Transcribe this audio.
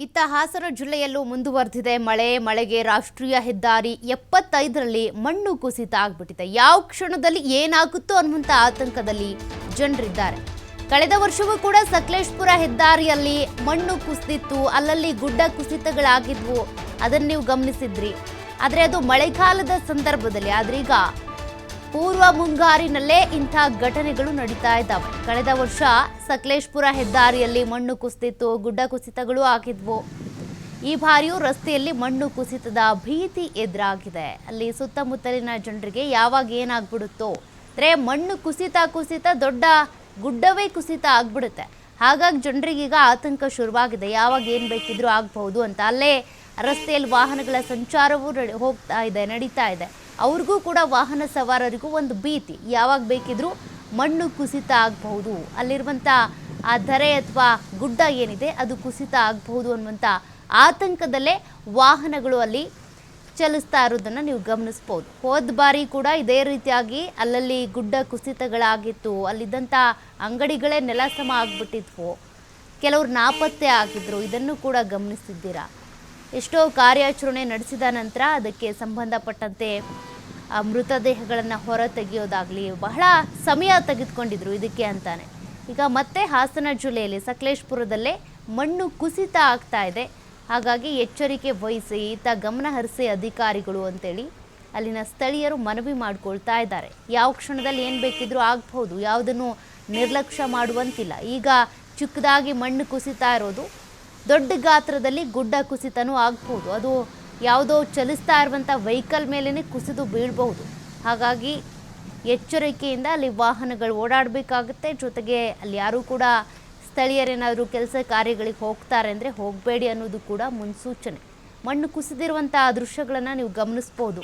ಇತ್ತ ಹಾಸನ ಜಿಲ್ಲೆಯಲ್ಲೂ ಮುಂದುವರೆದಿದೆ ಮಳೆಗೆ ರಾಷ್ಟ್ರೀಯ ಹೆದ್ದಾರಿ 75ರಲ್ಲಿ ಮಣ್ಣು ಕುಸಿತ ಆಗ್ಬಿಟ್ಟಿದೆ. ಯಾವ ಕ್ಷಣದಲ್ಲಿ ಏನಾಗುತ್ತೋ ಅನ್ನುವಂತ ಆತಂಕದಲ್ಲಿ ಜನರಿದ್ದಾರೆ. ಕಳೆದ ವರ್ಷವೂ ಕೂಡ ಸಕಲೇಶಪುರ ಹೆದ್ದಾರಿಯಲ್ಲಿ ಮಣ್ಣು ಕುಸಿದಿತ್ತು, ಅಲ್ಲಲ್ಲಿ ಗುಡ್ಡ ಕುಸಿತಗಳಾಗಿದ್ವು, ಅದನ್ನು ನೀವು ಗಮನಿಸಿದ್ರಿ. ಆದರೆ ಅದು ಮಳೆಗಾಲದ ಸಂದರ್ಭದಲ್ಲಿ, ಆದ್ರೀಗ ಪೂರ್ವ ಮುಂಗಾರಿನಲ್ಲೇ ಇಂಥ ಘಟನೆಗಳು ನಡೀತಾ ಇದ್ದಾವೆ. ಕಳೆದ ವರ್ಷ ಸಕಲೇಶಪುರ ಹೆದ್ದಾರಿಯಲ್ಲಿ ಮಣ್ಣು ಕುಸಿದಿತ್ತು, ಗುಡ್ಡ ಕುಸಿತಗಳು ಆಗಿದ್ವು. ಈ ಬಾರಿಯೂ ರಸ್ತೆಯಲ್ಲಿ ಮಣ್ಣು ಕುಸಿತದ ಭೀತಿ ಎದುರಾಗಿದೆ. ಅಲ್ಲಿ ಸುತ್ತಮುತ್ತಲಿನ ಜನರಿಗೆ ಯಾವಾಗ ಏನಾಗ್ಬಿಡುತ್ತೋ, ಅಂದರೆ ಮಣ್ಣು ಕುಸಿತ ದೊಡ್ಡ ಗುಡ್ಡವೇ ಕುಸಿತ ಆಗ್ಬಿಡುತ್ತೆ. ಹಾಗಾಗಿ ಜನರಿಗೀಗ ಆತಂಕ ಶುರುವಾಗಿದೆ, ಯಾವಾಗ ಏನು ಬೇಕಿದ್ರೂ ಆಗಬಹುದು ಅಂತ. ಅಲ್ಲೇ ರಸ್ತೆಯಲ್ಲಿ ವಾಹನಗಳ ಸಂಚಾರವೂ ನಡೀತಾ ಇದೆ. ಅವ್ರಿಗೂ ಕೂಡ ವಾಹನ ಸವಾರರಿಗೂ ಒಂದು ಭೀತಿ, ಯಾವಾಗ ಬೇಕಿದ್ರೂ ಮಣ್ಣು ಕುಸಿತ ಆಗಬಹುದು, ಅಲ್ಲಿರುವಂಥ ಆ ಧರೆ ಅಥವಾ ಗುಡ್ಡ ಏನಿದೆ ಅದು ಕುಸಿತ ಆಗಬಹುದು ಅನ್ನುವಂಥ ಆತಂಕದಲ್ಲೇ ವಾಹನಗಳು ಅಲ್ಲಿ ಚಲಿಸ್ತಾ ಇರೋದನ್ನು ನೀವು ಗಮನಿಸ್ಬೋದು. ಹೋದ ಬಾರಿ ಕೂಡ ಇದೇ ರೀತಿಯಾಗಿ ಅಲ್ಲಲ್ಲಿ ಗುಡ್ಡ ಕುಸಿತಗಳಾಗಿತ್ತು, ಅಲ್ಲಿದ್ದಂಥ ಅಂಗಡಿಗಳೇ ನೆಲಸಮ ಆಗಿಬಿಟ್ಟಿದ್ವು, ಕೆಲವರು ನಾಪತ್ತೆ ಆಗಿದ್ರು. ಇದನ್ನು ಕೂಡ ಗಮನಿಸಿದ್ದೀರಾ. ಎಷ್ಟೋ ಕಾರ್ಯಾಚರಣೆ ನಡೆಸಿದ ನಂತರ ಅದಕ್ಕೆ ಸಂಬಂಧಪಟ್ಟಂತೆ ಮೃತದೇಹಗಳನ್ನು ಹೊರ ತೆಗೆಯೋದಾಗಲಿ ಬಹಳ ಸಮಯ ತೆಗೆದುಕೊಂಡಿದ್ರು ಇದಕ್ಕೆ ಅಂತಾನೆ. ಈಗ ಮತ್ತೆ ಹಾಸನ ಜಿಲ್ಲೆಯಲ್ಲಿ ಸಕಲೇಶಪುರದಲ್ಲೇ ಮಣ್ಣು ಕುಸಿತ ಆಗ್ತಾ ಇದೆ. ಹಾಗಾಗಿ ಎಚ್ಚರಿಕೆ ವಹಿಸಿ, ಈತ ಗಮನ ಹರಿಸಿ ಅಧಿಕಾರಿಗಳು ಅಂತೇಳಿ ಅಲ್ಲಿನ ಸ್ಥಳೀಯರು ಮನವಿ ಮಾಡ್ಕೊಳ್ತಾ ಇದ್ದಾರೆ. ಯಾವ ಕ್ಷಣದಲ್ಲಿ ಏನು ಬೇಕಿದ್ರೂ ಆಗ್ಬಹುದು, ಯಾವುದನ್ನು ನಿರ್ಲಕ್ಷ್ಯ ಮಾಡುವಂತಿಲ್ಲ. ಈಗ ಚಿಕ್ಕದಾಗಿ ಮಣ್ಣು ಕುಸಿತಾ ಇರೋದು, ದೊಡ್ಡ ಗಾತ್ರದಲ್ಲಿ ಗುಡ್ಡ ಕುಸಿತನೂ ಆಗ್ಬೋದು. ಅದು ಯಾವುದೋ ಚಲಿಸ್ತಾ ಇರುವಂಥ ವೆಹಿಕಲ್ ಮೇಲೇ ಕುಸಿದು ಬೀಳಬಹುದು. ಹಾಗಾಗಿ ಎಚ್ಚರಿಕೆಯಿಂದ ಅಲ್ಲಿ ವಾಹನಗಳು ಓಡಾಡಬೇಕಾಗುತ್ತೆ. ಜೊತೆಗೆ ಅಲ್ಲಿ ಯಾರೂ ಕೂಡ ಸ್ಥಳೀಯರೇನಾದರೂ ಕೆಲಸ ಕಾರ್ಯಗಳಿಗೆ ಹೋಗ್ತಾರೆ ಅಂದರೆ ಹೋಗಬೇಡಿ ಅನ್ನೋದು ಕೂಡ ಮುನ್ಸೂಚನೆ. ಮಣ್ಣು ಕುಸಿದಿರುವಂಥ ದೃಶ್ಯಗಳನ್ನು ನೀವು ಗಮನಿಸ್ಬೋದು.